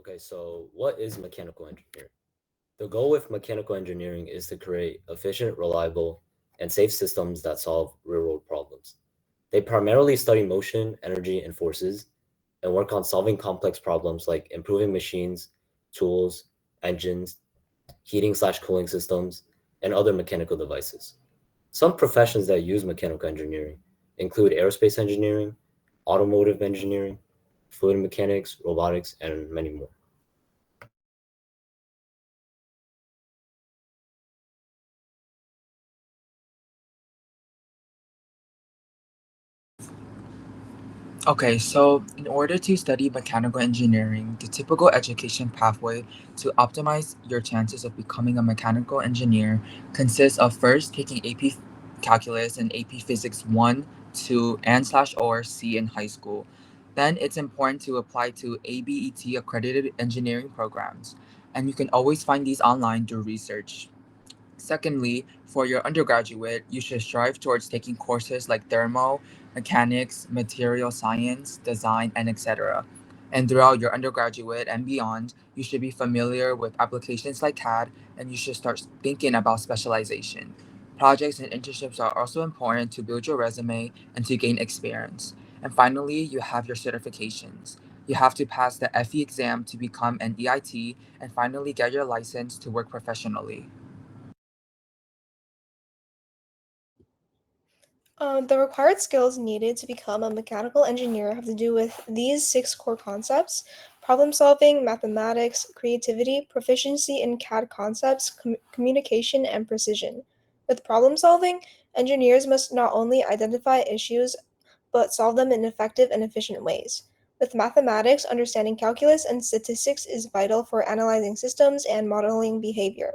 Okay, so what is mechanical engineering? The goal with mechanical engineering is to create efficient, reliable, and safe systems that solve real world problems. They primarily study motion, energy, and forces, and work on solving complex problems like improving machines, tools, engines, heating/slash cooling systems, and other mechanical devices. Some professions that use mechanical engineering include aerospace engineering, automotive engineering, fluid mechanics, robotics, and many more. Okay, so in order to study mechanical engineering, the typical education pathway to optimize your chances of becoming a mechanical engineer consists of first taking AP Calculus and AP Physics 1, 2, and slash or C in high school. Then it's important to apply to ABET accredited engineering programs, and you can always find these online through research. Secondly, for your undergraduate, you should strive towards taking courses like thermo, mechanics, material science, design, and etc. And throughout your undergraduate and beyond, you should be familiar with applications like CAD and you should start thinking about specialization. Projects and internships are also important to build your resume and to gain experience. And finally, you have your certifications. You have to pass the FE exam to become an EIT and finally get your license to work professionally. The required skills needed to become a mechanical engineer have to do with these six core concepts: problem solving, mathematics, creativity, proficiency in CAD concepts, communication, and precision. With problem solving, engineers must not only identify issues but solve them in effective and efficient ways. With mathematics, understanding calculus and statistics is vital for analyzing systems and modeling behavior.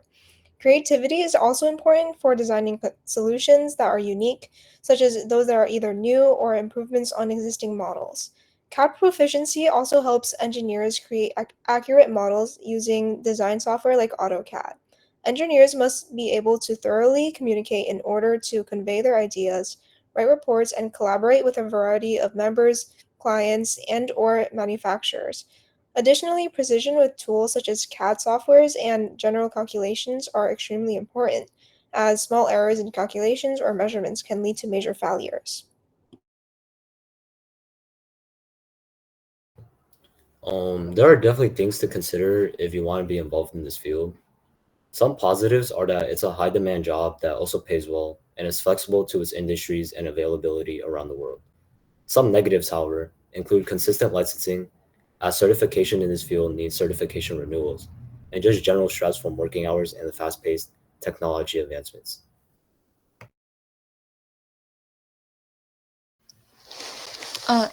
Creativity is also important for designing solutions that are unique, such as those that are either new or improvements on existing models. CAD proficiency also helps engineers create accurate models using design software like AutoCAD. Engineers must be able to thoroughly communicate in order to convey their ideas, write reports, and collaborate with a variety of members, clients, and/or manufacturers. Additionally, precision with tools such as CAD softwares and general calculations are extremely important, as small errors in calculations or measurements can lead to major failures. There are definitely things to consider if you want to be involved in this field. Some positives are that it's a high demand job that also pays well and is flexible to its industries and availability around the world. Some negatives, however, include consistent licensing, as certification in this field needs certification renewals, and just general stress from working hours and the fast paced technology advancements.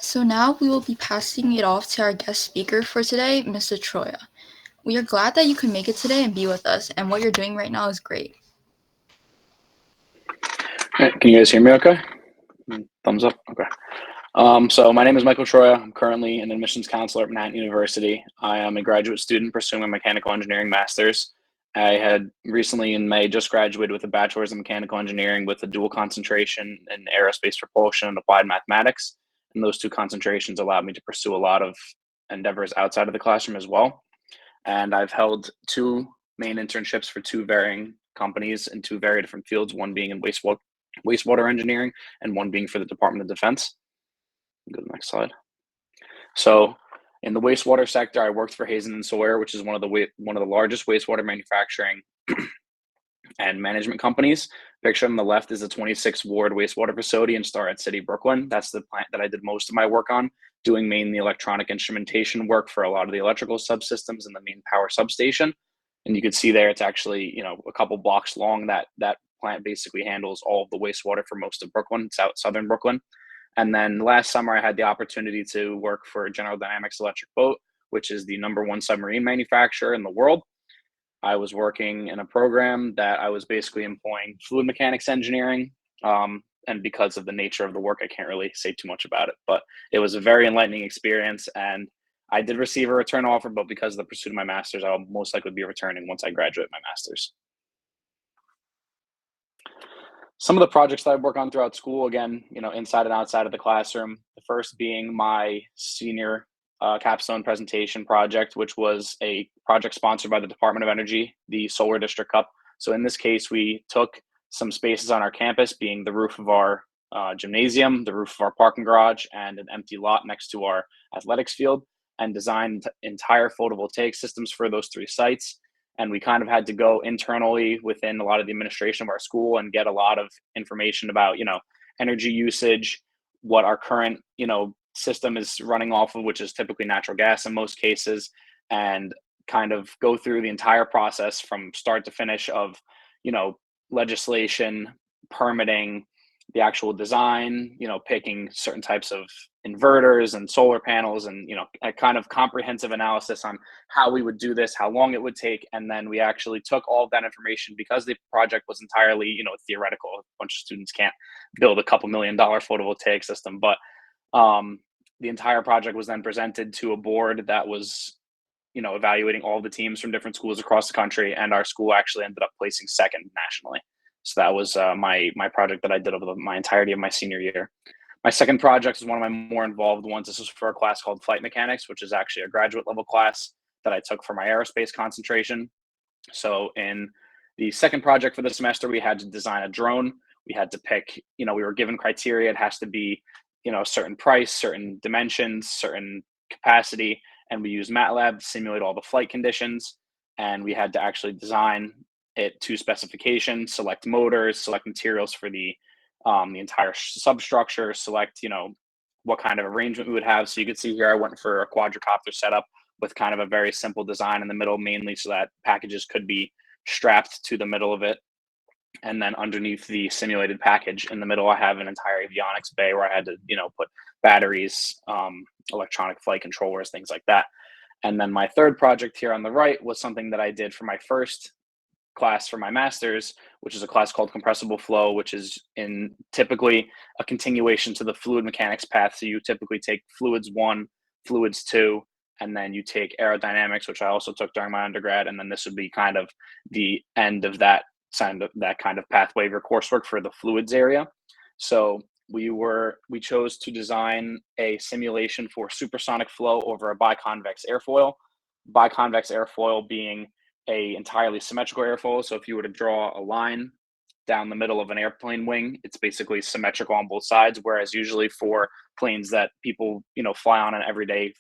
So now we will be passing it off to our guest speaker for today, Mr. Troia. We are glad that you could make it today and be with us, and what you're doing right now is great. Can you guys hear me okay? Thumbs up? Okay. So my name is Michael Troia. I'm currently an admissions counselor at Manhattan University. I am a graduate student pursuing a mechanical engineering master's. I had recently in May just graduated with a bachelor's in mechanical engineering with a dual concentration in aerospace propulsion and applied mathematics. And those two concentrations allowed me to pursue a lot of endeavors outside of the classroom as well. And I've held two main internships for two varying companies in two very different fields, one being in wastewater engineering and one being for the Department of Defense. Go to the next slide. So in the wastewater sector, I worked for Hazen and Sawyer, which is one of the largest wastewater manufacturing and management companies. Picture on the left is a 26 ward wastewater facility in Starrett City, Brooklyn. That's the plant that I did most of my work on, doing mainly electronic instrumentation work for a lot of the electrical subsystems and the main power substation. And you can see there, it's actually, a couple blocks long. That plant basically handles all of the wastewater for most of Brooklyn, southern Brooklyn. And then last summer, I had the opportunity to work for General Dynamics Electric Boat, which is the number one submarine manufacturer in the world. I was working in a program that I was basically employing fluid mechanics engineering. And because of the nature of the work, I can't really say too much about it. But it was a very enlightening experience. And I did receive a return offer, but because of the pursuit of my master's, I'll most likely be returning once I graduate my master's. Some of the projects that I work on throughout school, again, inside and outside of the classroom. The first being my senior capstone presentation project, which was a project sponsored by the Department of Energy, the Solar District Cup. So in this case, we took some spaces on our campus, being the roof of our gymnasium, the roof of our parking garage, and an empty lot next to our athletics field, and designed entire photovoltaic systems for those 3 sites. And we kind of had to go internally within a lot of the administration of our school and get a lot of information about, energy usage, what our current, system is running off of, which is typically natural gas in most cases, and kind of go through the entire process from start to finish of, legislation, permitting, the actual design, picking certain types of inverters and solar panels, and a kind of comprehensive analysis on how we would do this, how long it would take. And then we actually took all of that information, because the project was entirely theoretical. A bunch of students can't build a couple $1 million photovoltaic system, but the entire project was then presented to a board that was evaluating all the teams from different schools across the country, and our school actually ended up placing second nationally. So that was my project that I did over my entirety of my senior year. My second project is one of my more involved ones. This was for a class called Flight Mechanics, which is actually a graduate level class that I took for my aerospace concentration. So in the second project for the semester, we had to design a drone. We had to pick, we were given criteria. It has to be, a certain price, certain dimensions, certain capacity. And we used MATLAB to simulate all the flight conditions. And we had to actually design it to specification, select motors, select materials for the entire substructure, select, what kind of arrangement we would have. So you could see here, I went for a quadricopter setup with kind of a very simple design in the middle, mainly so that packages could be strapped to the middle of it. And then underneath the simulated package in the middle, I have an entire avionics bay where I had to, put batteries, electronic flight controllers, things like that. And then my third project here on the right was something that I did for my first class for my master's, which is a class called compressible flow, which is in typically a continuation to the fluid mechanics path. So you typically take fluids 1, fluids 2, and then you take aerodynamics, which I also took during my undergrad. And then this would be kind of the end of that kind of pathway of your coursework for the fluids area. So we chose to design a simulation for supersonic flow over a biconvex airfoil. Biconvex airfoil being a entirely symmetrical airfoil. So if you were to draw a line down the middle of an airplane wing, it's basically symmetrical on both sides. Whereas usually for planes that people, fly on an everyday,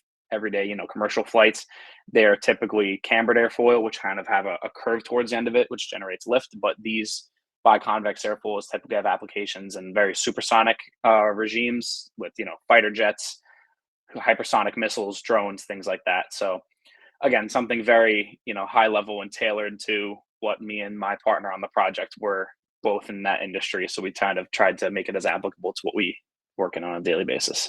commercial flights, they're typically cambered airfoil, which kind of have a curve towards the end of it, which generates lift. But these biconvex airfoils typically have applications in very supersonic regimes with, fighter jets, hypersonic missiles, drones, things like that. So again, something very, high level and tailored to what me and my partner on the project were both in that industry. So we kind of tried to make it as applicable to what we work in on a daily basis.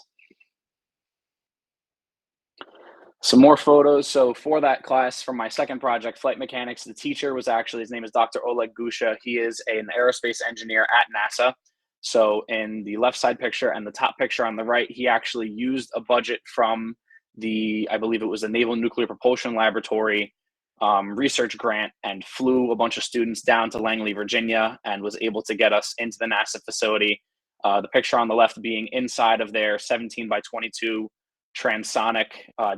Some more photos. So for that class, from my second project, flight mechanics, the teacher was actually, his name is Dr. Oleg Gusha. He is an aerospace engineer at NASA. So in the left side picture and the top picture on the right, he actually used a budget from I believe it was the Naval Nuclear Propulsion Laboratory research grant, and flew a bunch of students down to Langley, Virginia, and was able to get us into the NASA facility. The picture on the left being inside of their 17 by 22 transonic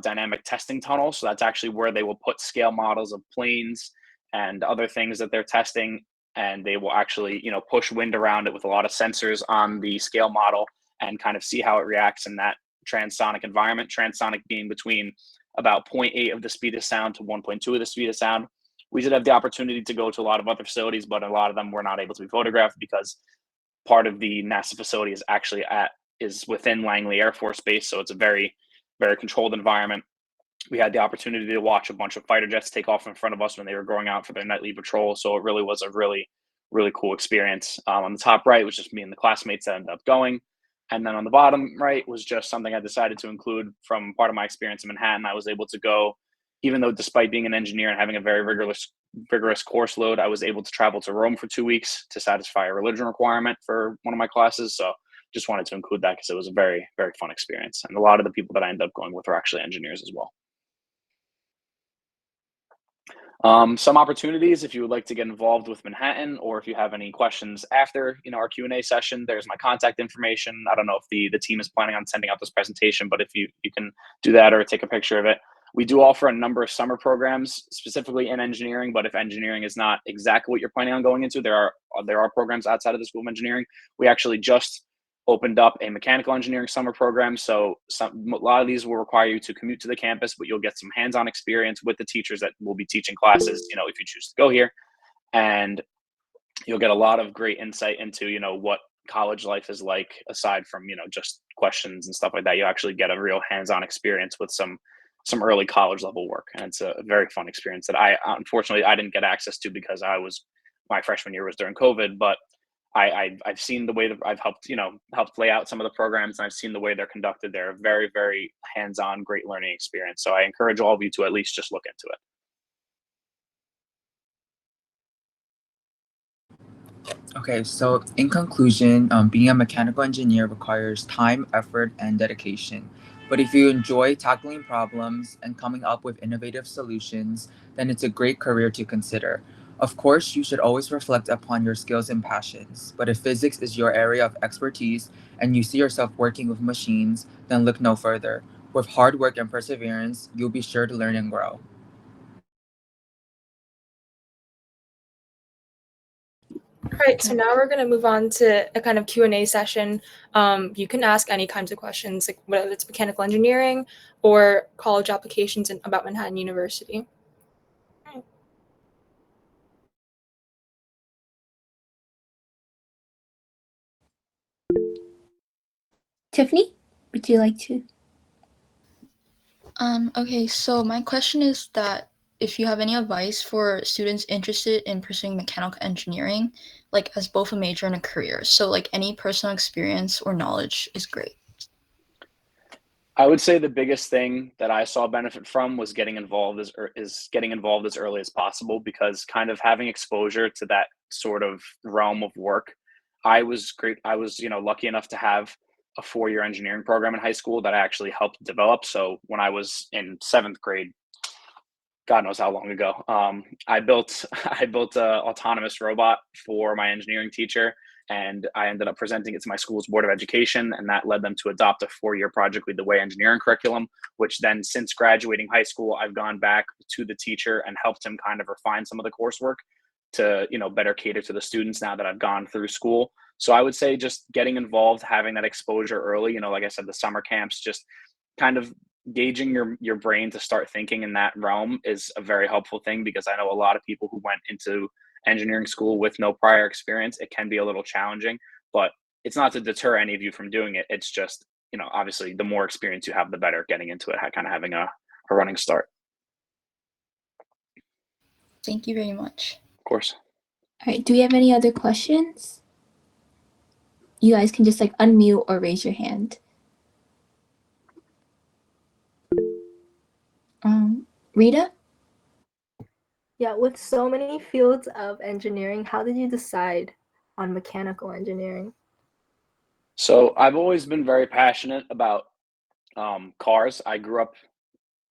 dynamic testing tunnel. So that's actually where they will put scale models of planes and other things that they're testing. And they will actually, push wind around it with a lot of sensors on the scale model and kind of see how it reacts in that transonic environment. Transonic being between about 0.8 of the speed of sound to 1.2 of the speed of sound. We did have the opportunity to go to a lot of other facilities, but a lot of them were not able to be photographed because part of the NASA facility is actually is within Langley Air Force Base. So it's a very, very controlled environment. We had the opportunity to watch a bunch of fighter jets take off in front of us when they were going out for their nightly patrol. So it really was a really, really cool experience. On the top right was just me and the classmates that ended up going. And then on the bottom right was just something I decided to include from part of my experience in Manhattan. I was able to go, even though despite being an engineer and having a very rigorous course load, I was able to travel to Rome for 2 weeks to satisfy a religion requirement for one of my classes. So just wanted to include that because it was a very, very fun experience. And a lot of the people that I ended up going with were actually engineers as well. Some opportunities if you would like to get involved with Manhattan, or if you have any questions after our Q&A session, there's my contact information. I don't know if the team is planning on sending out this presentation, but if you can do that or take a picture of it. We do offer a number of summer programs specifically in engineering, but if engineering is not exactly what you're planning on going into, there are programs outside of the School of Engineering. We actually just opened up a mechanical engineering summer program. So a lot of these will require you to commute to the campus, but you'll get some hands-on experience with the teachers that will be teaching classes, if you choose to go here. And you'll get a lot of great insight into, what college life is like, aside from, just questions and stuff like that. You actually get a real hands-on experience with some early college level work. And it's a very fun experience that unfortunately I didn't get access to because my freshman year was during COVID, but I've seen the way that I've helped lay out some of the programs, and I've seen the way they're conducted. They're a very, very hands-on, great learning experience. So I encourage all of you to at least just look into it. Okay, so in conclusion, being a mechanical engineer requires time, effort, and dedication. But if you enjoy tackling problems and coming up with innovative solutions, then it's a great career to consider. Of course, you should always reflect upon your skills and passions. But if physics is your area of expertise and you see yourself working with machines, then look no further. With hard work and perseverance, you'll be sure to learn and grow. All right, so now we're going to move on to a kind of Q&A session. You can ask any kinds of questions, like whether it's mechanical engineering or college applications about Manhattan University. Tiffany, would you like to? Okay, so my question is that if you have any advice for students interested in pursuing mechanical engineering, like as both a major and a career. So like any personal experience or knowledge is great. I would say the biggest thing that I saw benefit from was getting involved as early as possible, because kind of having exposure to that sort of realm of work. I was lucky enough to have a 4-year engineering program in high school that I actually helped develop. So when I was in 7th grade, God knows how long ago, I built a autonomous robot for my engineering teacher, and I ended up presenting it to my school's Board of Education, and that led them to adopt a 4-year project lead the way engineering curriculum, which then, since graduating high school, I've gone back to the teacher and helped him kind of refine some of the coursework to better cater to the students now that I've gone through school. So I would say just getting involved, having that exposure early, like I said, the summer camps, just kind of gauging your brain to start thinking in that realm is a very helpful thing, because I know a lot of people who went into engineering school with no prior experience, it can be a little challenging, but it's not to deter any of you from doing it. It's just, obviously the more experience you have, the better getting into it, kind of having a running start. Thank you very much. Of course. All right, do we have any other questions? You guys can just unmute or raise your hand. Rita? Yeah, with so many fields of engineering, how did you decide on mechanical engineering? So I've always been very passionate about cars. I grew up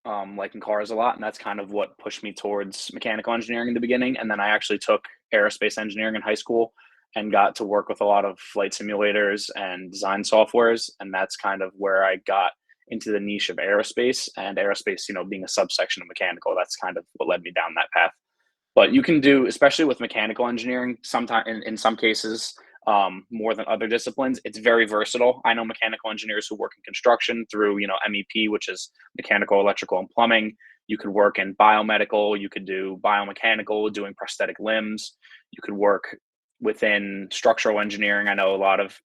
liking cars a lot, and that's kind of what pushed me towards mechanical engineering in the beginning. And then I actually took aerospace engineering in high school and got to work with a lot of flight simulators and design softwares. And that's kind of where I got into the niche of aerospace, and aerospace, being a subsection of mechanical, that's kind of what led me down that path. But you can do, especially with mechanical engineering, sometimes in some cases, more than other disciplines, it's very versatile. I know mechanical engineers who work in construction through, MEP, which is mechanical, electrical, and plumbing. You could work in biomedical. You could do biomechanical, doing prosthetic limbs. You could work within structural engineering. I know a lot of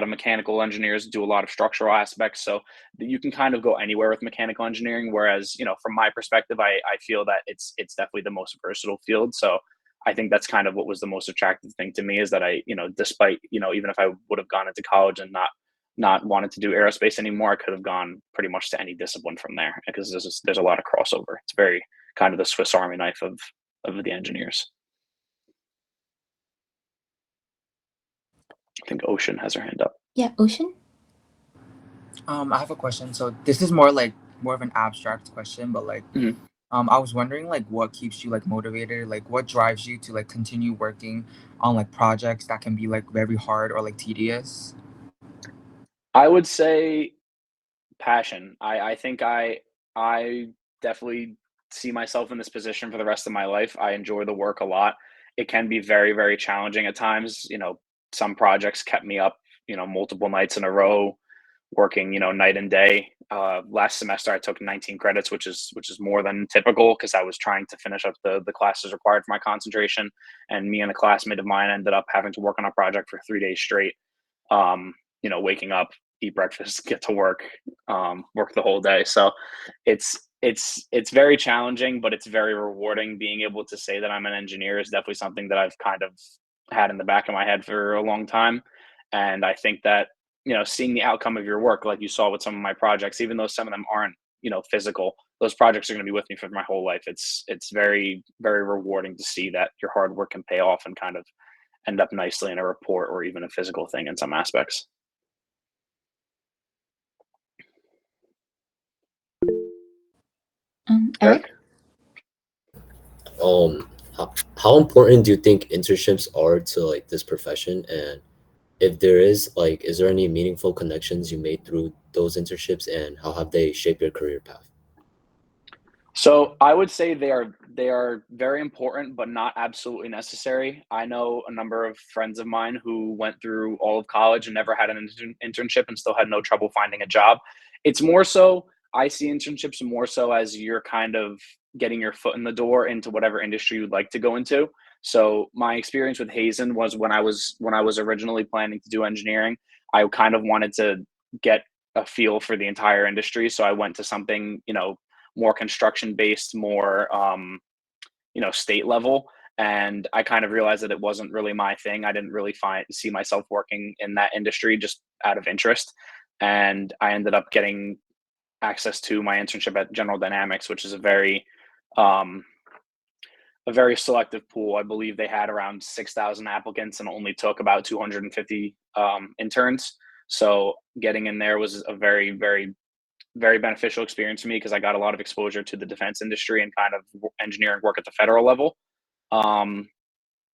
mechanical engineers do a lot of structural aspects, so you can kind of go anywhere with mechanical engineering. Whereas, from my perspective, I feel that it's definitely the most versatile field. So I think that's kind of what was the most attractive thing to me, is that I, despite, even if I would have gone into college and not wanted to do aerospace anymore, I could have gone pretty much to any discipline from there, because there's a lot of crossover. It's very kind of the Swiss Army knife of the engineers. I think Ocean has her hand up. Yeah, Ocean? I have a question. So this is more of an abstract question, but I was wondering like what keeps you like motivated, like what drives you to like continue working on like projects that can be like very hard or like tedious? I would say passion. I think I definitely see myself in this position for the rest of my life. I enjoy the work a lot. It can be very, very challenging at times. Some projects kept me up, multiple nights in a row, working, night and day. Last semester I took 19 credits, which is more than typical because I was trying to finish up the classes required for my concentration. And me and a classmate of mine ended up having to work on a project for 3 days straight. Waking up, eat breakfast, get to work, work the whole day. So it's very challenging, but it's very rewarding. Being able to say that I'm an engineer is definitely something that I've kind of had in the back of my head for a long time. And I think that, seeing the outcome of your work, like you saw with some of my projects, even though some of them aren't, physical, those projects are going to be with me for my whole life. It's very, very rewarding to see that your hard work can pay off and kind of end up nicely in a report or even a physical thing in some aspects. Eric? Eric? How important do you think internships are to like this profession? And if there is, like, is there any meaningful connections you made through those internships, and how have they shaped your career path? So I would say they are very important, but not absolutely necessary. I know a number of friends of mine who went through all of college and never had an internship and still had no trouble finding a job. It's more so I see internships more so as you're kind of getting your foot in the door into whatever industry you'd like to go into. So my experience with Hazen was when I was originally planning to do engineering, I kind of wanted to get a feel for the entire industry. So I went to something, more construction based, more state level. And I kind of realized that it wasn't really my thing. I didn't really see myself working in that industry just out of interest. And I ended up getting access to my internship at General Dynamics, which is um, a very selective pool. I believe they had around 6,000 applicants and only took about 250 interns. So getting in there was a very, very, very beneficial experience for me because I got a lot of exposure to the defense industry and kind of engineering work at the federal level. Um,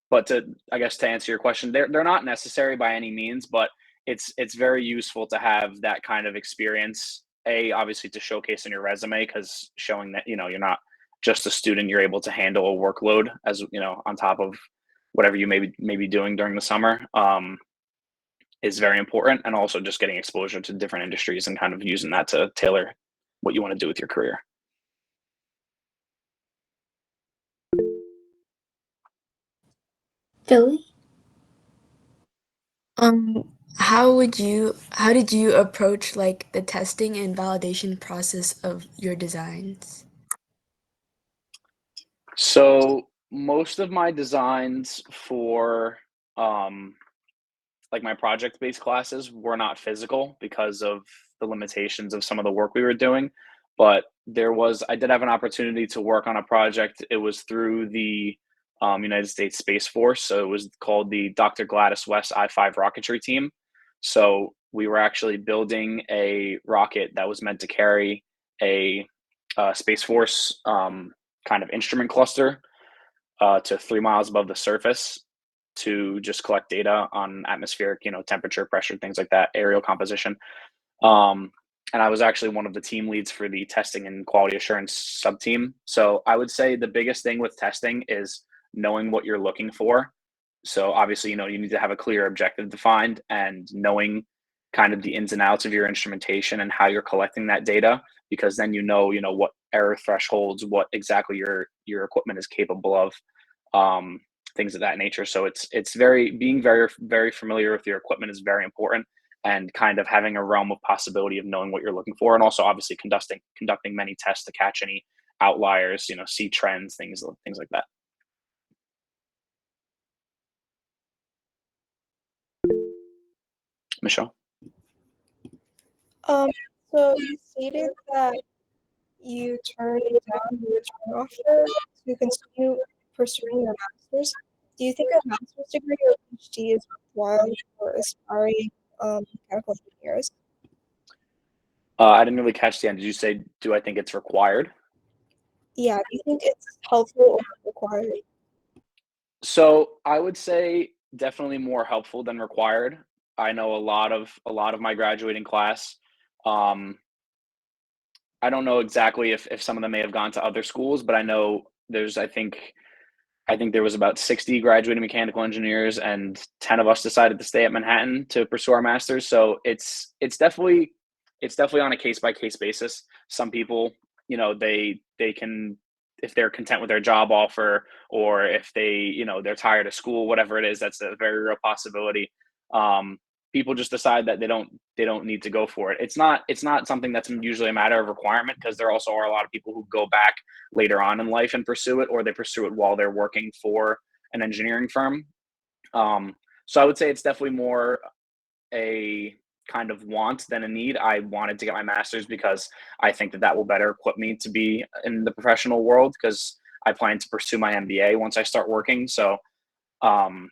but I guess to answer your question, they're not necessary by any means, but it's very useful to have that kind of experience. Obviously to showcase in your resume because showing that you're not just a student, you're able to handle a workload as on top of whatever you may be doing during the summer. Is very important, and also just getting exposure to different industries and kind of using that to tailor what you want to do with your career. Philly? How did you approach like the testing and validation process of your designs? So most of my designs for um, like my project based classes were not physical because of the limitations of some of the work we were doing. But I did have an opportunity to work on a project. It was through the United States Space Force. So it was called the Dr. Gladys West I-5 rocketry team. So we were actually building a rocket that was meant to carry a Space Force kind of instrument cluster to 3 miles above the surface to just collect data on atmospheric, temperature, pressure, things like that, aerial composition. Um, and I was actually one of the team leads for the testing and quality assurance sub team. So I would say the biggest thing with testing is knowing what you're looking for. So obviously, you need to have a clear objective defined and knowing kind of the ins and outs of your instrumentation and how you're collecting that data, because then what error thresholds, what exactly your equipment is capable of, um, things of that nature. So it's being very, very familiar with your equipment is very important, and kind of having a realm of possibility of knowing what you're looking for, and also obviously conducting many tests to catch any outliers, see trends, things like that. Michelle? Um, so you stated that you turned down the return offer to continue pursuing your master's. Do you think a master's degree or PhD is required for aspiring mechanical engineers? I didn't really catch the end. Did you say, do I think it's required? Yeah, do you think it's helpful or required? So I would say definitely more helpful than required. I know a lot of my graduating class. Um, I don't know exactly if some of them may have gone to other schools, but I know there's I think there was about 60 graduating mechanical engineers, and 10 of us decided to stay at Manhattan to pursue our masters. So it's definitely on a case by case basis. Some people, you know, they can, if they're content with their job offer, or if they, you know, they're tired of school, whatever it is, that's a very real possibility. Um, People just decide that they don't need to go for it. It's not something that's usually a matter of requirement, because there also are a lot of people who go back later on in life and pursue it, or they pursue it while they're working for an engineering firm. So I would say it's definitely more a kind of want than a need. I wanted to get my master's because I think that that will better equip me to be in the professional world, because I plan to pursue my MBA once I start working. So um,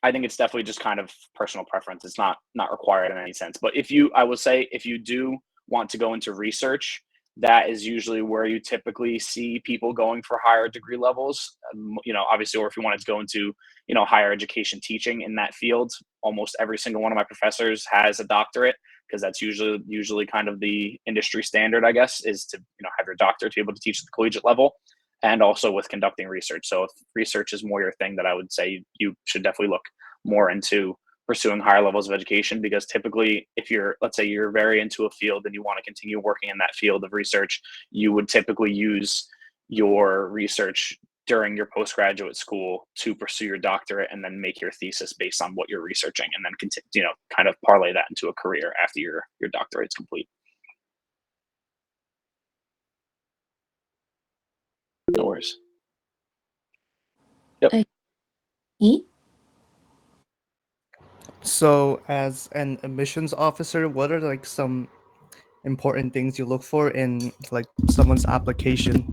I think it's definitely just kind of personal preference. It's not required in any sense. But if you, I will say, if you do want to go into research, that is usually where you typically see people going for higher degree levels. You know, obviously, or if you wanted to go into, you know, higher education teaching in that field, almost every single one of my professors has a doctorate, because that's usually kind of the industry standard, I guess, is to, you know, have your doctorate to be able to teach at the collegiate level, and also with conducting research. So if research is more your thing, that I would say you should definitely look more into pursuing higher levels of education, because typically, if you're, let's say you're very into a field and you want to continue working in that field of research, you would typically use your research during your postgraduate school to pursue your doctorate, and then make your thesis based on what you're researching, and then continue, you know, kind of parlay that into a career after your doctorate's complete. No worries. Yep. E? So, as an admissions officer, what are like some important things you look for in like someone's application?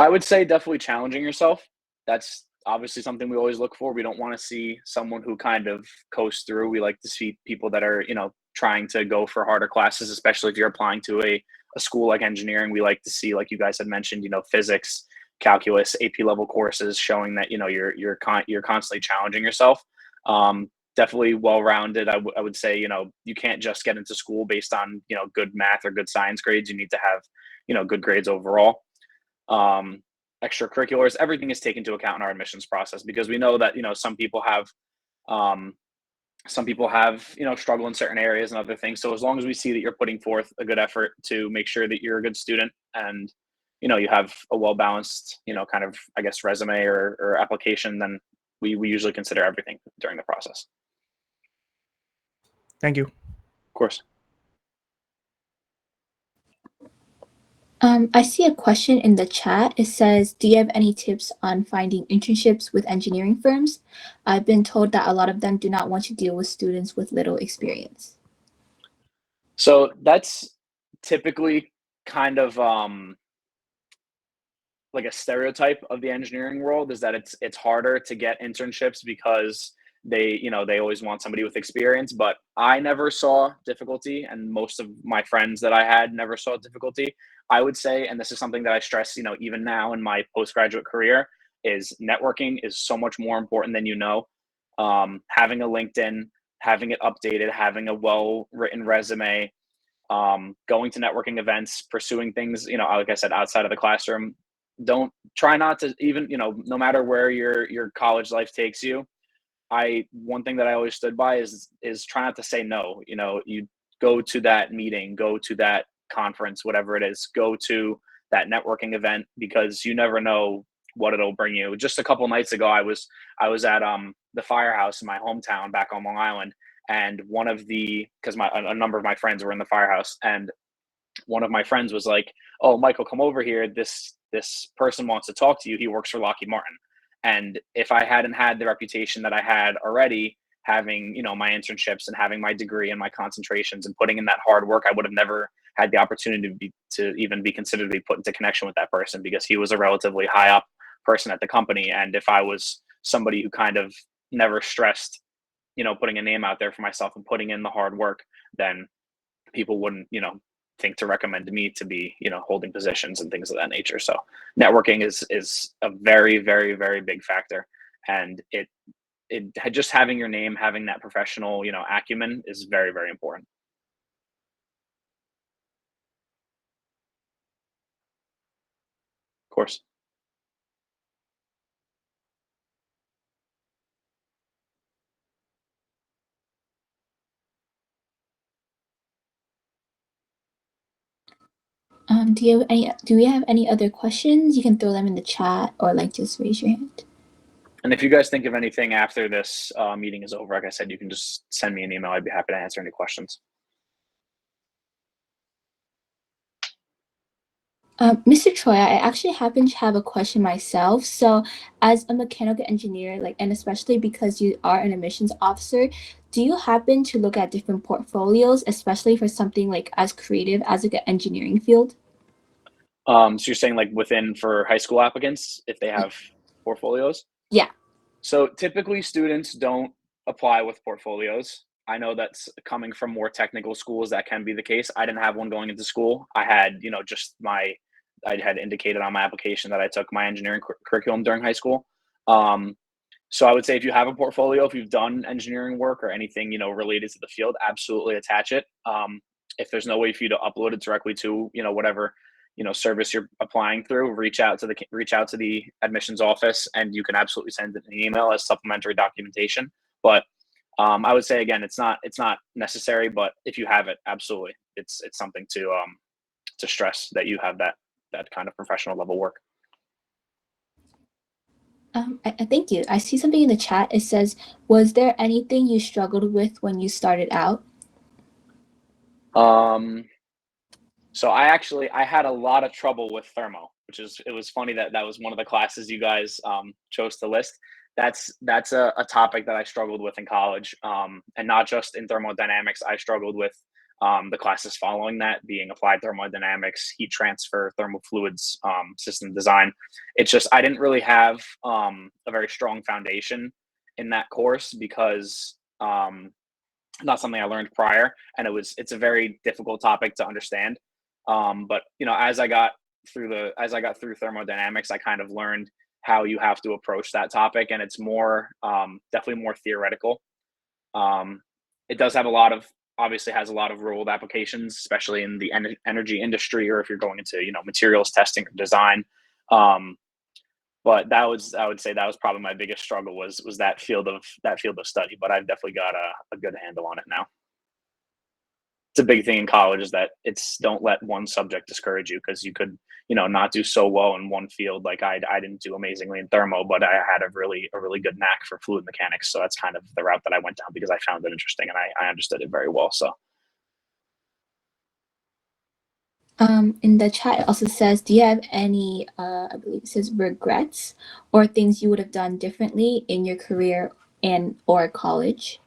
I would say definitely challenging yourself. That's obviously something we always look for. We don't want to see someone who kind of coasts through. We like to see people that are, you know, trying to go for harder classes, especially if you're applying to a school like engineering. We like to see, like you guys had mentioned, you know, physics, calculus, AP level courses, showing that, you know, you're constantly challenging yourself. Definitely well rounded. I would say, you know, you can't just get into school based on, you know, good math or good science grades. You need to have, you know, good grades overall. um, Extracurriculars, everything is taken into account in our admissions process, because we know that, you know, um, some people have, you know, struggle in certain areas and other things. So as long as we see that you're putting forth a good effort to make sure that you're a good student, and, you know, you have a well balanced, you know, kind of, I guess, resume or application, then we usually consider everything during the process. Thank you. Of course. I see a question in the chat. It says, do you have any tips on finding internships with engineering firms? I've been told that a lot of them do not want to deal with students with little experience. So that's typically kind of like a stereotype of the engineering world, is that it's harder to get internships because they, you know, they always want somebody with experience. But I never saw difficulty, and most of my friends that I had never saw difficulty. I would say, and this is something that I stress, you know, even now in my postgraduate career, is networking is so much more important than, you know. Having a LinkedIn, having it updated, having a well written resume, going to networking events, pursuing things, you know, like I said, outside of the classroom. Don't try not to, even, you know, no matter where your college life takes you. I One thing that I always stood by is try not to say no. You know, you go to that meeting, go to that conference, whatever it is, go to that networking event, because you never know what it'll bring you. Just a couple nights ago, I was at the firehouse in my hometown back on Long Island, and one of the, because my a number of my friends were in the firehouse, and one of my friends was like, "Oh, Michael, come over here. This person wants to talk to you. He works for Lockheed Martin." And if I hadn't had the reputation that I had already, having, you know, my internships and having my degree and my concentrations and putting in that hard work, I would have never had the opportunity to even be considered to be put into connection with that person, because he was a relatively high up person at the company. And if I was somebody who kind of never stressed, you know, putting a name out there for myself and putting in the hard work, then people wouldn't, you know, think to recommend me to be, holding positions and things of that nature. So networking is a very, very, very big factor, and it just having your name, having that professional, acumen is very, very important. Of course. Do we have any other questions? You can throw them in the chat or like just raise your hand. And if you guys think of anything after this meeting is over, like I said, you can just send me an email. I'd be happy to answer any questions. Mr. Troy, I actually happen to have a question myself. So, as a mechanical engineer, and especially because you are an admissions officer, do you happen to look at different portfolios, especially for something like as creative as like an engineering field? So you're saying like for high school applicants, if they have portfolios? Yeah. So typically students don't apply with portfolios. I know that's coming from more technical schools, that can be the case. I didn't have one going into school. I had, I had indicated on my application that I took my engineering curriculum during high school. So I would say if you have a portfolio, if you've done engineering work or anything, related to the field, absolutely attach it. If there's no way for you to upload it directly to, whatever, service you're applying through, reach out to the admissions office, and you can absolutely send it an email as supplementary documentation. But I would say again, it's not necessary, but if you have it, absolutely, it's something to stress that you have that kind of professional level work. I thank you. I see something in the chat. It says, "Was there anything you struggled with when you started out?" So I had a lot of trouble with thermo, it was funny that was one of the classes you guys chose to list. That's a topic that I struggled with in college, and not just in thermodynamics. I struggled with the classes following that, being applied thermodynamics, heat transfer, thermal fluids, system design. It's just I didn't really have a very strong foundation in that course because not something I learned prior, and it's a very difficult topic to understand. But as I got through thermodynamics, I kind of learned how you have to approach that topic, and it's more definitely more theoretical. It does have obviously has a lot of real world applications, especially in the energy industry, or if you're going into materials testing or design. But I would say that was probably my biggest struggle was that field of study. But I've definitely got a good handle on it now. It's a big thing in college is that don't let one subject discourage you, because you could not do so well in one field. Like I didn't do amazingly in thermo, but I had a really good knack for fluid mechanics. So that's kind of the route that I went down because I found it interesting and I understood it very well. So in the chat, it also says, do you have any, I believe it says regrets or things you would have done differently in your career or college?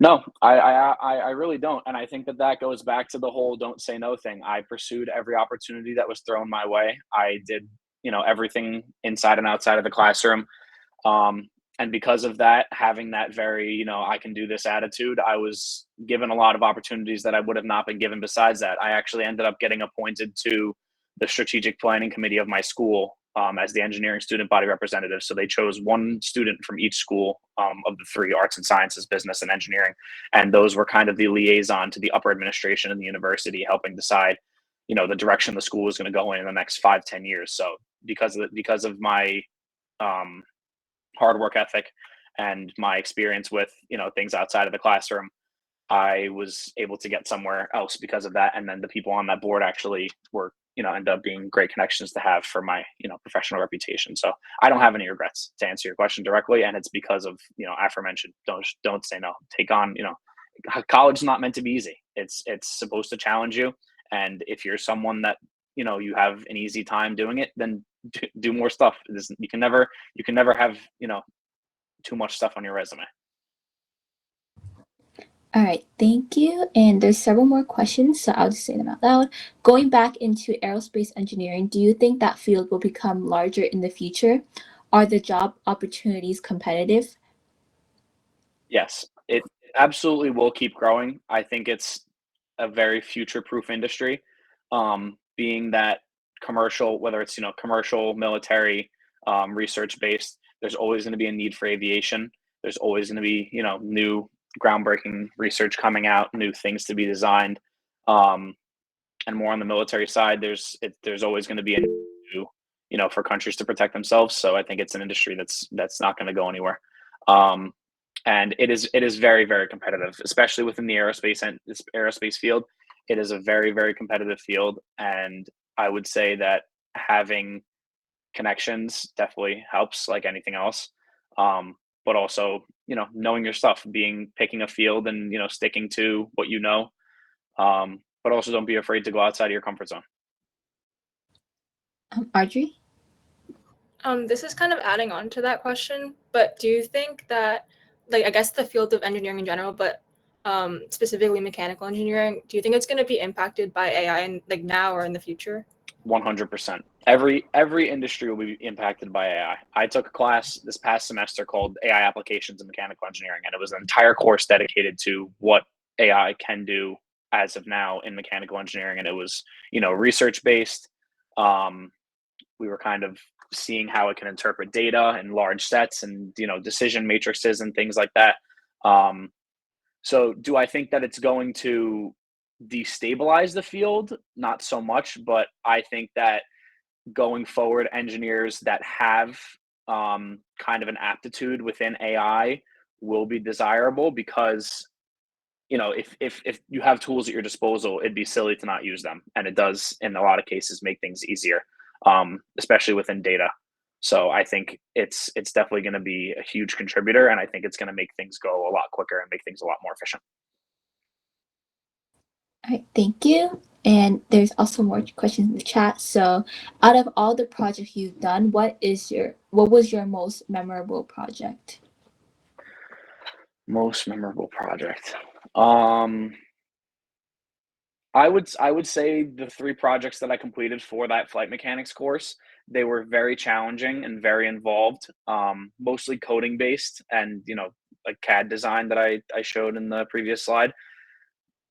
No, I really don't. And I think that goes back to the whole don't say no thing. I pursued every opportunity that was thrown my way. I did, everything inside and outside of the classroom. And because of that, having that very, I can do this attitude, I was given a lot of opportunities that I would have not been given besides that. I actually ended up getting appointed to the strategic planning committee of my school as the engineering student body representative. So they chose one student from each school of the three: arts and sciences, business, and engineering. And those were kind of the liaison to the upper administration in the university, helping decide, the direction the school was going to go in the next 5-10 years. So because of my hard work ethic and my experience with things outside of the classroom, I was able to get somewhere else because of that. And then the people on that board actually were end up being great connections to have for my professional reputation. So I don't have any regrets, to answer your question directly, and it's because of aforementioned don't say no. Take on college is not meant to be easy. It's supposed to challenge you, and if you're someone that you have an easy time doing it, then do more stuff. You can never have too much stuff on your resume. All right, thank you. And there's several more questions, so I'll just say them out loud. Going back into aerospace engineering, do you think that field will become larger in the future? Are the job opportunities competitive? Yes, it absolutely will keep growing. I think it's a very future-proof industry, being that commercial, whether it's commercial, military, research-based, there's always going to be a need for aviation. There's always going to be new groundbreaking research coming out, new things to be designed, and more on the military side. There's always going to be a need for countries to protect themselves. So I think it's an industry that's not going to go anywhere. And it is very, very competitive, especially within the aerospace and this aerospace field. It is a very, very competitive field, and I would say that having connections definitely helps, like anything else. But also, knowing your stuff, picking a field, and sticking to what you know. But also, don't be afraid to go outside of your comfort zone. Audrey? This is kind of adding on to that question, but do you think that, like, I guess the field of engineering in general, but specifically mechanical engineering, do you think it's going to be impacted by AI and like now or in the future? 100%. Every industry will be impacted by AI. I took a class this past semester called AI Applications in Mechanical Engineering, and it was an entire course dedicated to what AI can do as of now in mechanical engineering. And it was, research based. We were kind of seeing how it can interpret data in large sets and, decision matrices and things like that. So do I think that it's going to destabilize the field? Not so much, but I think that going forward, engineers that have kind of an aptitude within AI will be desirable, because if you have tools at your disposal, it'd be silly to not use them, and it does in a lot of cases make things easier, especially within data. So I think it's definitely going to be a huge contributor, and I think it's going to make things go a lot quicker and make things a lot more efficient. All right, thank you. And there's also more questions in the chat. So out of all the projects you've done, what was your most memorable project? Most memorable project. I would say the 3 projects that I completed for that flight mechanics course, they were very challenging and very involved, mostly coding based, and like CAD design that I showed in the previous slide.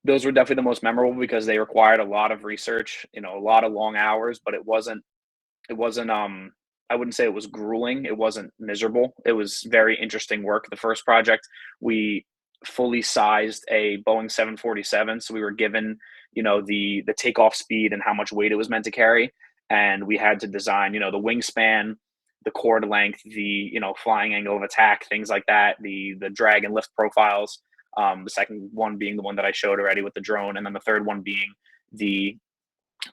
Those were definitely the most memorable because they required a lot of research, a lot of long hours, but it wasn't I wouldn't say it was grueling. It wasn't miserable. It was very interesting work. The first project, we fully sized a Boeing 747. So we were given, the takeoff speed and how much weight it was meant to carry. And we had to design, the wingspan, the chord length, the, flying angle of attack, things like that, the drag and lift profiles. The second one being the one that I showed already with the drone. And then the third one being the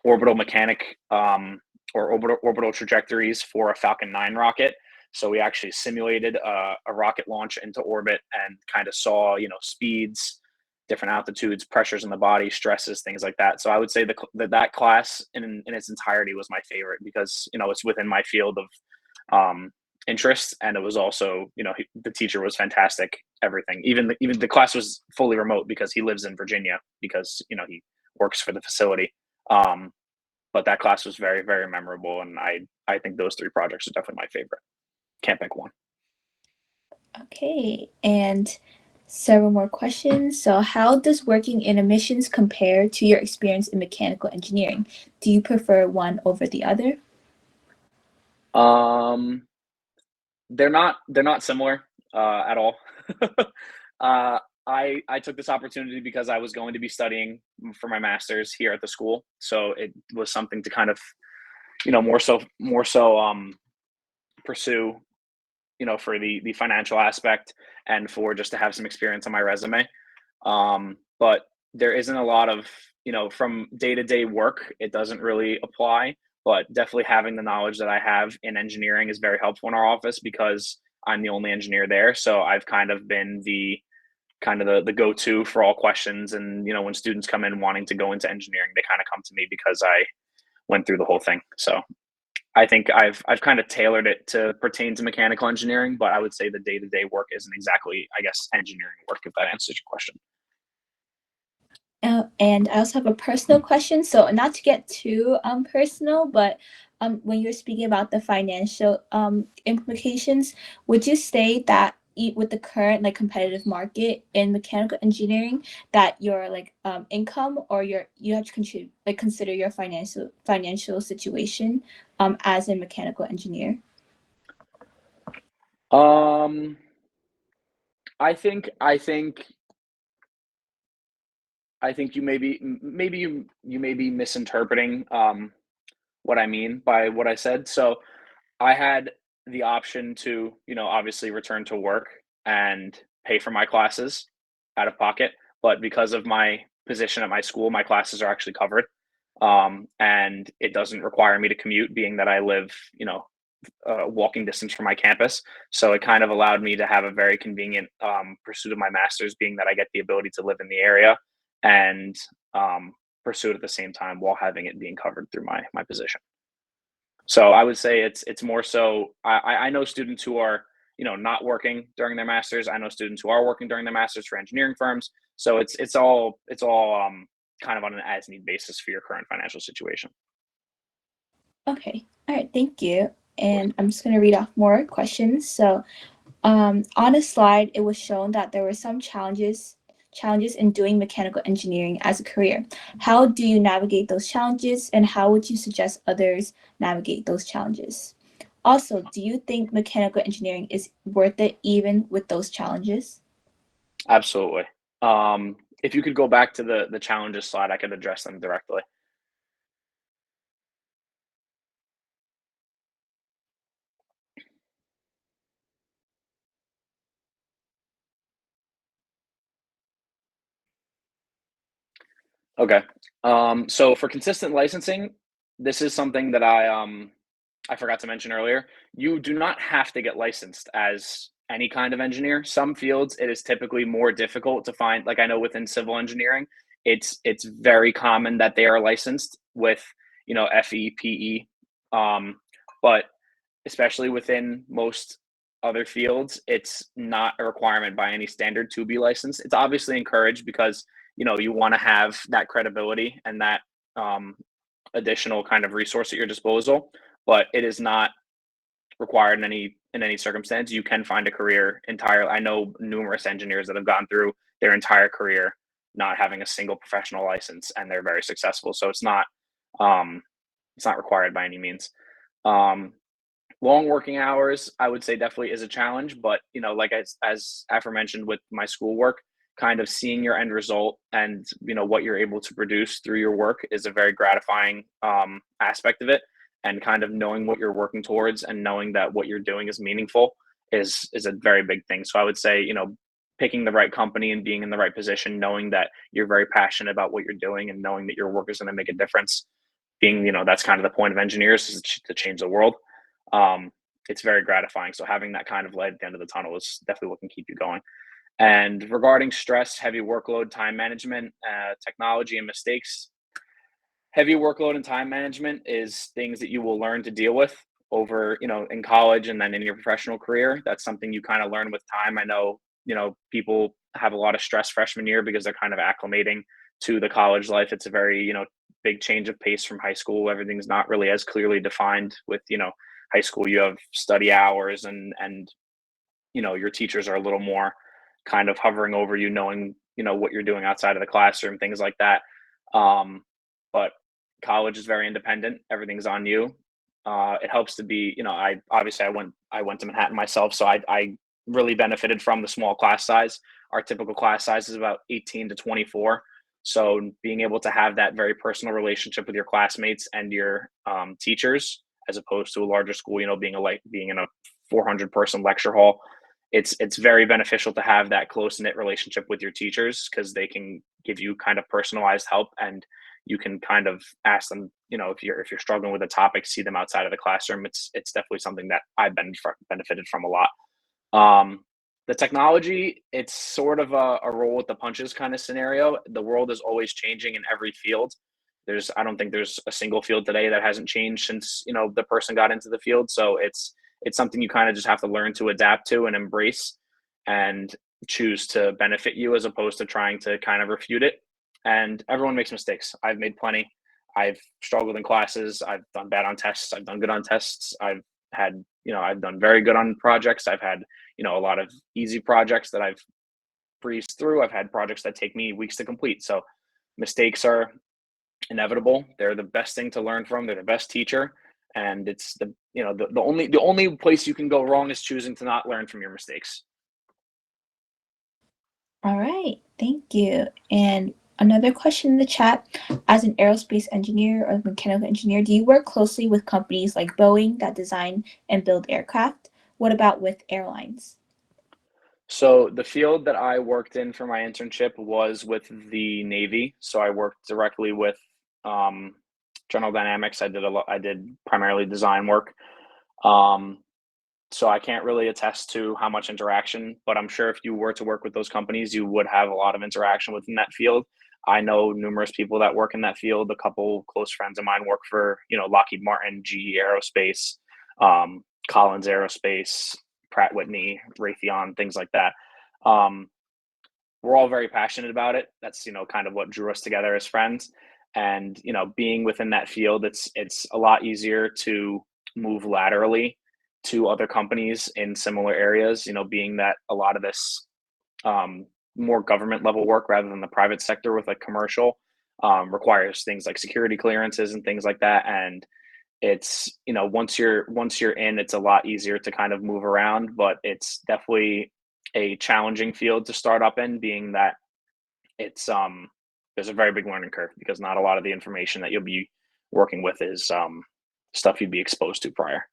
orbital mechanic, or orbital trajectories for a Falcon 9 rocket. So we actually simulated a rocket launch into orbit and kind of saw, speeds, different altitudes, pressures in the body, stresses, things like that. So I would say that class in its entirety was my favorite because, it's within my field of interest. And it was also, the teacher was fantastic, everything. Even the class was fully remote because he lives in Virginia because, he works for the facility. But that class was very, very memorable, and I think those 3 projects are definitely my favorite. Can't pick one. Okay, and several more questions. So how does working in emissions compare to your experience in mechanical engineering? Do you prefer one over the other? They're not similar at all. I took this opportunity because I was going to be studying for my master's here at the school. So it was something to kind of, more so pursue, for the financial aspect and for just to have some experience on my resume. But there isn't a lot of, from day-to-day work, it doesn't really apply, but definitely having the knowledge that I have in engineering is very helpful in our office because I'm the only engineer there. So I've kind of been the go-to for all questions. And, when students come in wanting to go into engineering, they kind of come to me because I went through the whole thing. So I think I've kind of tailored it to pertain to mechanical engineering, but I would say the day-to-day work isn't exactly, I guess, engineering work, if that answers your question. And I also have a personal question. So not to get too personal, but when you're speaking about the financial implications, would you say that with the current like competitive market in mechanical engineering that your like income or you have to consider your financial situation as a mechanical engineer? I think you may be misinterpreting what I mean by what I said. So I had the option to, obviously return to work and pay for my classes out of pocket, but because of my position at my school, my classes are actually covered. And it doesn't require me to commute, being that I live, walking distance from my campus. So it kind of allowed me to have a very convenient pursuit of my master's, being that I get the ability to live in the area and pursue it at the same time while having it being covered through my position. So I would say it's more so I know students who are not working during their masters. I know students who are working during their masters for engineering firms. So it's all kind of on an as need basis for your current financial situation. Okay. All right. Thank you. And I'm just going to read off more questions. So, on a slide, it was shown that there were some challenges in doing mechanical engineering as a career. How do you navigate those challenges, and how would you suggest others navigate those challenges? Also, do you think mechanical engineering is worth it even with those challenges? Absolutely. If you could go back to the challenges slide, I could address them directly. Okay. So for consistent licensing, this is something that I forgot to mention earlier. You do not have to get licensed as any kind of engineer. Some fields it is typically more difficult to find. Like I know within civil engineering, it's very common that they are licensed with FEPE. But especially within most other fields, it's not a requirement by any standard to be licensed. It's obviously encouraged because you want to have that credibility and that additional kind of resource at your disposal, but it is not required in any circumstance. You can find a career entirely. I know numerous engineers that have gone through their entire career not having a single professional license, and they're very successful. So um, it's not required by any means. Um, Long working hours, I would say definitely is a challenge, but like as aforementioned with my schoolwork, kind of seeing your end result and what you're able to produce through your work is a very gratifying aspect of it, and kind of knowing what you're working towards and knowing that what you're doing is meaningful is a very big thing. So I would say picking the right company and being in the right position, knowing that you're very passionate about what you're doing and knowing that your work is going to make a difference, being that's kind of the point of engineers, is to change the world. It's very gratifying. So having that kind of light at the end of the tunnel is definitely what can keep you going. And regarding stress, heavy workload, time management, technology, and mistakes, heavy workload and time management is things that you will learn to deal with over, in college and then in your professional career. That's something you kind of learn with time. I know, people have a lot of stress freshman year because they're kind of acclimating to the college life. It's a very, big change of pace from high school. Everything's not really as clearly defined with, high school. You have study hours and your teachers are a little more kind of hovering over you, knowing what you're doing outside of the classroom, things like that. But college is very independent. Everything's on you. It helps to be, I went to Manhattan myself, so I really benefited from the small class size. Our typical class size is about 18 to 24. So being able to have that very personal relationship with your classmates and your teachers, as opposed to a larger school, being in a 400 person lecture hall, it's very beneficial to have that close knit relationship with your teachers, because they can give you kind of personalized help, and you can kind of ask them, if you're struggling with a topic, see them outside of the classroom. It's definitely something that I've benefited from a lot. The technology, it's sort of a roll with the punches kind of scenario. The world is always changing in every field. I don't think there's a single field today that hasn't changed since, the person got into the field. So it's something you kind of just have to learn to adapt to and embrace and choose to benefit you, as opposed to trying to kind of refute it. And everyone makes mistakes. I've made plenty. I've struggled in classes. I've done bad on tests. I've done good on tests. I've had, I've done very good on projects. I've had, a lot of easy projects that I've breezed through. I've had projects that take me weeks to complete. So mistakes are inevitable. They're the best thing to learn from. They're the best teacher. And it's the only place you can go wrong is choosing to not learn from your mistakes. All right, thank you. And another question in the chat: as an aerospace engineer or mechanical engineer, do you work closely with companies like Boeing that design and build aircraft? What about with airlines? So the field that I worked in for my internship was with the Navy. So I worked directly with General Dynamics. I did primarily design work. So I can't really attest to how much interaction, but I'm sure if you were to work with those companies, you would have a lot of interaction within that field. I know numerous people that work in that field. A couple close friends of mine work for, Lockheed Martin, GE Aerospace, Collins Aerospace, Pratt Whitney, Raytheon, things like that. We're all very passionate about it. That's, kind of what drew us together as friends. And, being within that field, it's a lot easier to move laterally to other companies in similar areas, being that a lot of this more government level work rather than the private sector with like commercial requires things like security clearances and things like that. And it's, once you're in, it's a lot easier to kind of move around, but it's definitely a challenging field to start up in, being that it's there's a very big learning curve because not a lot of the information that you'll be working with is stuff you'd be exposed to prior.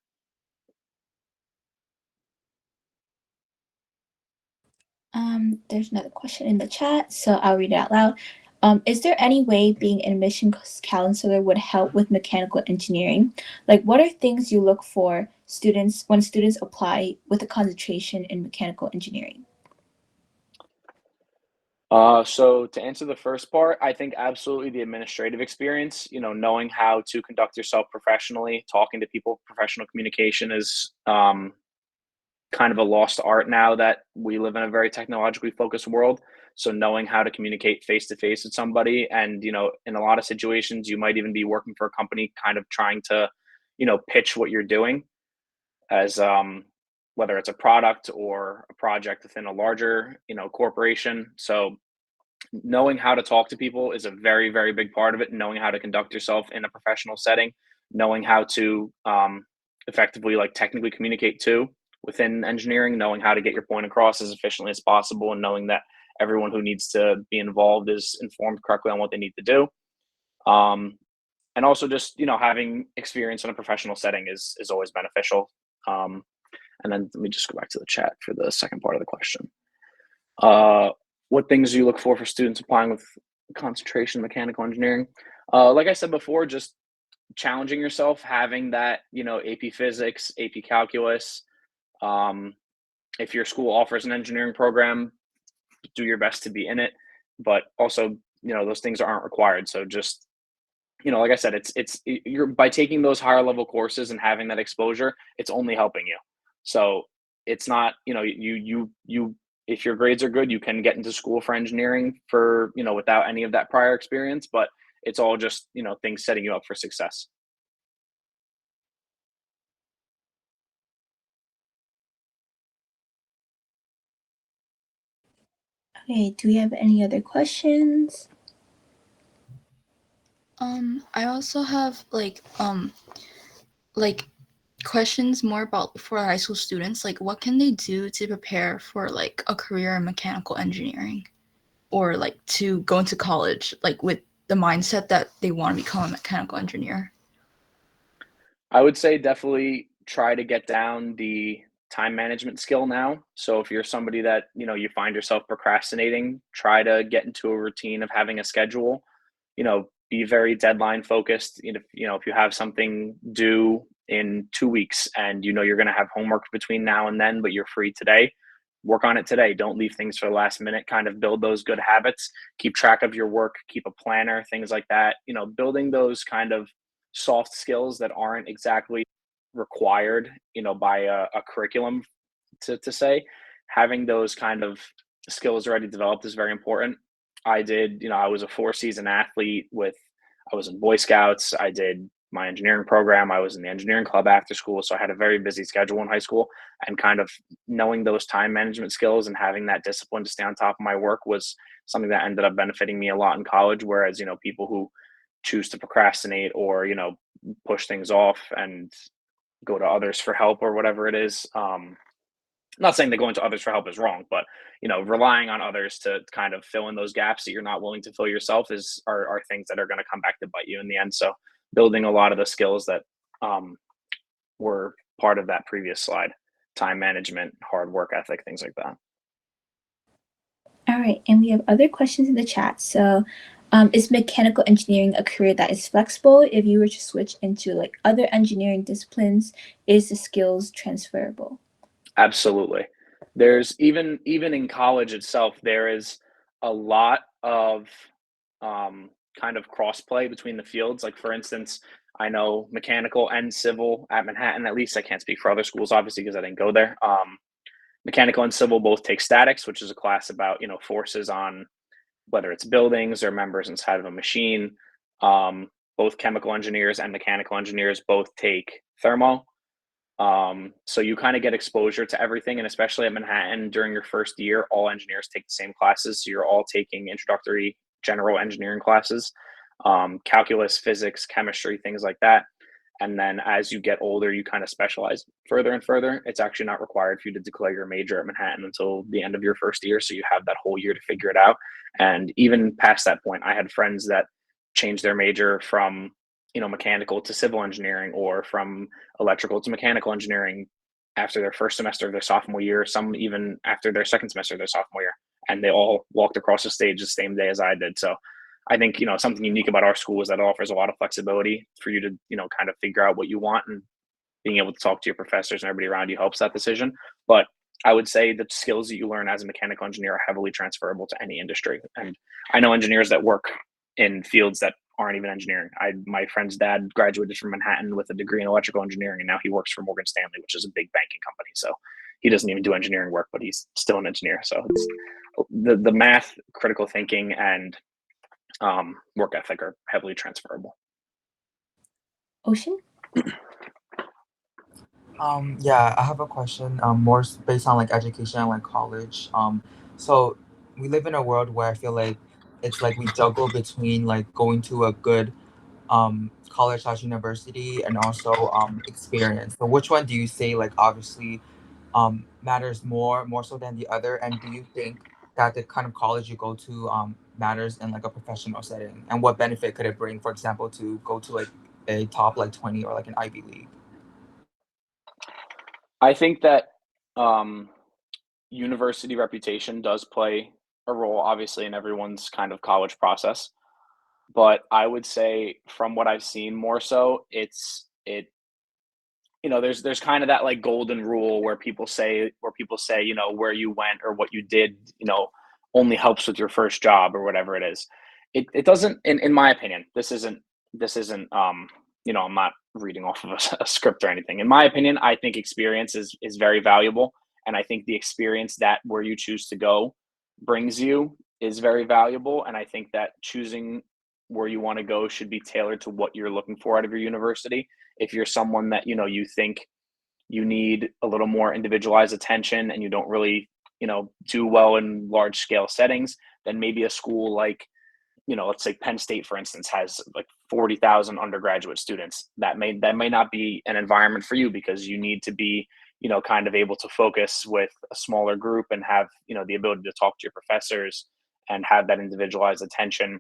There's another question in the chat, so I'll read it out loud. Is there any way being an admissions counselor would help with mechanical engineering? Like, what are things you look for students when students apply with a concentration in mechanical engineering? So to answer the first part, I think absolutely the administrative experience, knowing how to conduct yourself professionally, talking to people, professional communication is kind of a lost art now that we live in a very technologically focused world. So knowing how to communicate face to face with somebody, and in a lot of situations, you might even be working for a company, kind of trying to, pitch what you're doing as whether it's a product or a project within a larger, corporation. So knowing how to talk to people is a very, very big part of it. Knowing how to conduct yourself in a professional setting, knowing how to effectively, like, technically communicate too within engineering, knowing how to get your point across as efficiently as possible, and knowing that everyone who needs to be involved is informed correctly on what they need to do. And also just, having experience in a professional setting is always beneficial. And then let me just go back to the chat for the second part of the question. What things do you look for students applying with concentration in mechanical engineering? Like I said before, just challenging yourself, having that, AP Physics, AP Calculus. If your school offers an engineering program, do your best to be in it. But also, those things aren't required. So just, like I said, you're by taking those higher level courses and having that exposure, it's only helping you. So it's not, you if your grades are good, you can get into school for engineering for, without any of that prior experience, but it's all just, things setting you up for success. Okay, do we have any other questions? I also have like questions more about for high school students. Like, what can they do to prepare for like a career in mechanical engineering, or like to go into college, like with the mindset that they want to become a mechanical engineer? I would say definitely try to get down the time management skill now. So if you're somebody that, you find yourself procrastinating, try to get into a routine of having a schedule, be very deadline focused. If you have something due in 2 weeks and you're going to have homework between now and then, but you're free today, work on it today. Don't leave things for the last minute. Kind of build those good habits, keep track of your work, keep a planner, things like that. Building those kind of soft skills that aren't exactly required, by a curriculum to say, having those kind of skills already developed is very important. I was a 4-season athlete I was in Boy Scouts. I did my engineering program. I was in the engineering club after school, so I had a very busy schedule in high school, and kind of knowing those time management skills and having that discipline to stay on top of my work was something that ended up benefiting me a lot in college. Whereas, people who choose to procrastinate or, push things off and go to others for help or whatever it is. Not saying that going to others for help is wrong, but relying on others to kind of fill in those gaps that you're not willing to fill yourself are things that are going to come back to bite you in the end. So building a lot of the skills that were part of that previous slide, time management, hard work ethic, things like that. All right, and we have other questions in the chat. So, is mechanical engineering a career that is flexible? If you were to switch into like other engineering disciplines, is the skills transferable? Absolutely. There's even in college itself, there is a lot of kind of crossplay between the fields. Like for instance, I know mechanical and civil at Manhattan. At least I can't speak for other schools, obviously, because I didn't go there. Mechanical and civil both take statics, which is a class about forces on whether it's buildings or members inside of a machine. Both chemical engineers and mechanical engineers both take thermo. So you kind of get exposure to everything, and especially at Manhattan during your first year, all engineers take the same classes. So you're all taking introductory general engineering classes, calculus, physics, chemistry, things like that. And then as you get older, you kind of specialize further and further. It's actually not required for you to declare your major at Manhattan until the end of your first year. So you have that whole year to figure it out. And even past that point, I had friends that changed their major from mechanical to civil engineering, or from electrical to mechanical engineering after their first semester of their sophomore year, some even after their second semester of their sophomore year. And they all walked across the stage the same day as I did. So I think, something unique about our school is that it offers a lot of flexibility for you to, kind of figure out what you want, and being able to talk to your professors and everybody around you helps that decision. But I would say the skills that you learn as a mechanical engineer are heavily transferable to any industry. And I know engineers that work in fields that aren't even engineering. My friend's dad graduated from Manhattan with a degree in electrical engineering, and now he works for Morgan Stanley, which is a big banking company. So he doesn't even do engineering work, but he's still an engineer. So it's the math, critical thinking, and work ethic are heavily transferable. Ocean? Yeah, I have a question, more based on like education and like college. So we live in a world where I feel like it's like we juggle between like going to a good college slash university and also experience. So which one do you say like obviously matters more so than the other? And do you think that the kind of college you go to matters in like a professional setting? And what benefit could it bring, for example, to go to like a top like 20 or like an Ivy League? I think that university reputation does play a role, obviously, in everyone's kind of college process. But I would say, from what I've seen, more so, there's kind of that like golden rule where people say where you went or what you did, only helps with your first job or whatever it is. It doesn't, in my opinion. This isn't I'm not reading off of a script or anything. In my opinion, I think experience is very valuable, and I think the experience that where you choose to go brings you is very valuable. And I think that choosing where you want to go should be tailored to what you're looking for out of your university. If you're someone that you think you need a little more individualized attention and you don't really do well in large scale settings, then maybe a school like let's say Penn State, for instance, has like 40,000 undergraduate students. That may not be an environment for you, because you need to be kind of able to focus with a smaller group and have the ability to talk to your professors and have that individualized attention.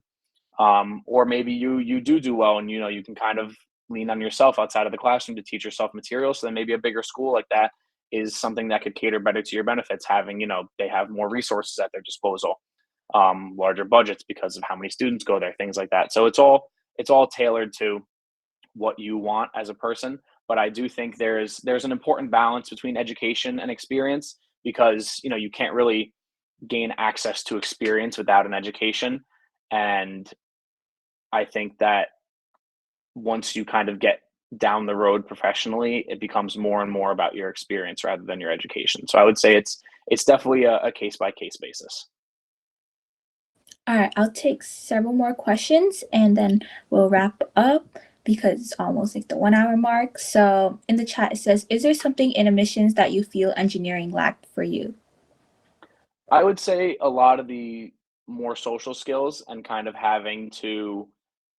Or maybe you do well, and you can kind of lean on yourself outside of the classroom to teach yourself material. So then maybe a bigger school like that is something that could cater better to your benefits, having they have more resources at their disposal, larger budgets because of how many students go there, things like that. So it's all tailored to what you want as a person. But I do think there's an important balance between education and experience, because you can't really gain access to experience without an education. And I think that once you kind of get down the road professionally, it becomes more and more about your experience rather than your education. So I would say it's definitely a case by case basis. All right, I'll take several more questions and then we'll wrap up. because it's almost like the 1 hour mark. So in the chat, it says, is there something in admissions that you feel engineering lacked for you? I would say a lot of the more social skills and kind of having to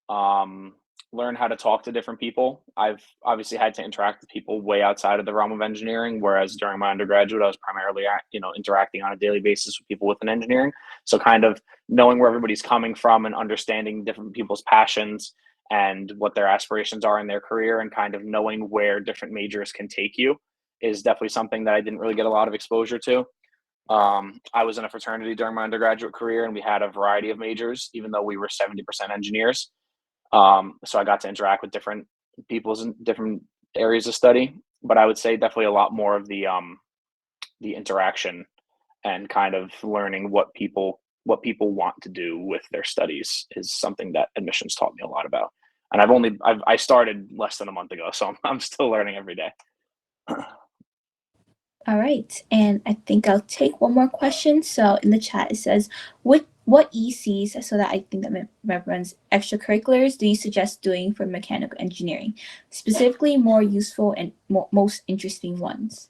um, learn how to talk to different people. I've obviously had to interact with people way outside of the realm of engineering, whereas during my undergraduate, I was primarily interacting on a daily basis with people within engineering. So kind of knowing where everybody's coming from and understanding different people's passions and what their aspirations are in their career, and kind of knowing where different majors can take you is definitely something that I didn't really get a lot of exposure to. I was in a fraternity during my undergraduate career, and we had a variety of majors, even though we were 70% engineers. So I got to interact with different people's in different areas of study. But I would say definitely a lot more of the interaction and kind of learning what people want to do with their studies is something that admissions taught me a lot about. And I started less than a month ago, so I'm still learning every day. All right, and I think I'll take one more question. So in the chat, it says, what ECs, so that I think that reference extracurriculars, do you suggest doing for mechanical engineering? Specifically, more useful and most interesting ones.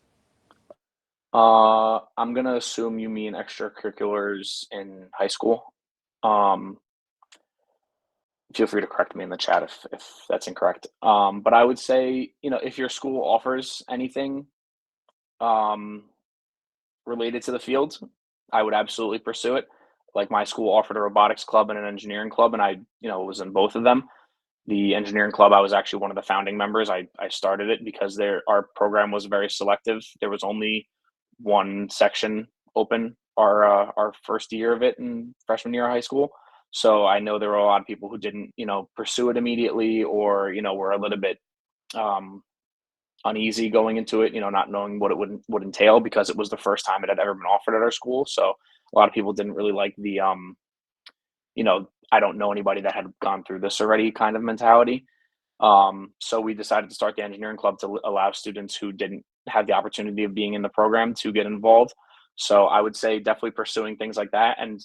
I'm gonna assume you mean extracurriculars in high school. Um, Feel free to correct me in the chat if that's incorrect. But I would say, if your school offers anything um, related to the field, I would absolutely pursue it. Like my school offered a robotics club and an engineering club, and I, was in both of them. The engineering club, I was actually one of the founding members. I started it because our program was very selective. There was only one section open our first year of it in freshman year of high school. So I know there were a lot of people who didn't, pursue it immediately, or were a little bit um, uneasy going into it, not knowing what it would entail, because it was the first time it had ever been offered at our school. So a lot of people didn't really like the I don't know anybody that had gone through this already kind of mentality. So we decided to start the engineering club to allow students who didn't have the opportunity of being in the program to get involved. So I would say definitely pursuing things like that. And,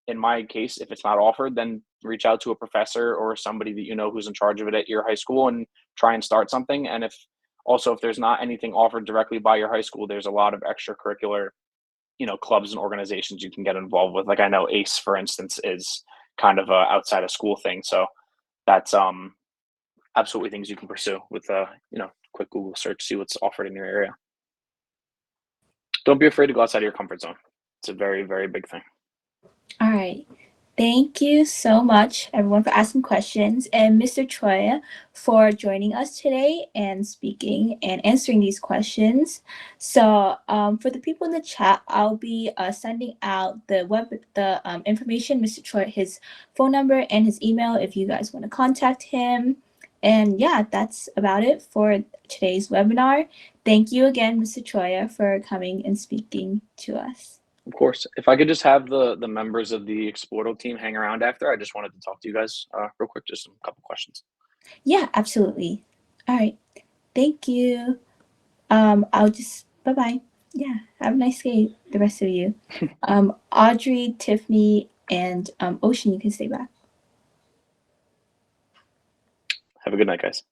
in my case, if it's not offered, then reach out to a professor or somebody that you know who's in charge of it at your high school and try and start something. And if there's not anything offered directly by your high school, there's a lot of extracurricular, clubs and organizations you can get involved with. Like I know ACE, for instance, is kind of a outside of school thing. So that's absolutely things you can pursue with quick Google search, see what's offered in your area. Don't be afraid to go outside of your comfort zone. It's a very, very big thing. All right. Thank you so much, everyone, for asking questions, and Mr. Troia for joining us today and speaking and answering these questions. So, for the people in the chat, I'll be sending out the information, Mr. Troia, his phone number and his email if you guys want to contact him. And yeah, that's about it for today's webinar. Thank you again, Mr. Troia, for coming and speaking to us. Of course. If I could just have the members of the Exporto team hang around after, I just wanted to talk to you guys real quick, just a couple questions. Yeah, absolutely. All right. Thank you. I'll just bye-bye. Yeah, have a nice day, the rest of you. Audrey, Tiffany, and Ocean, you can stay back. Have a good night, guys.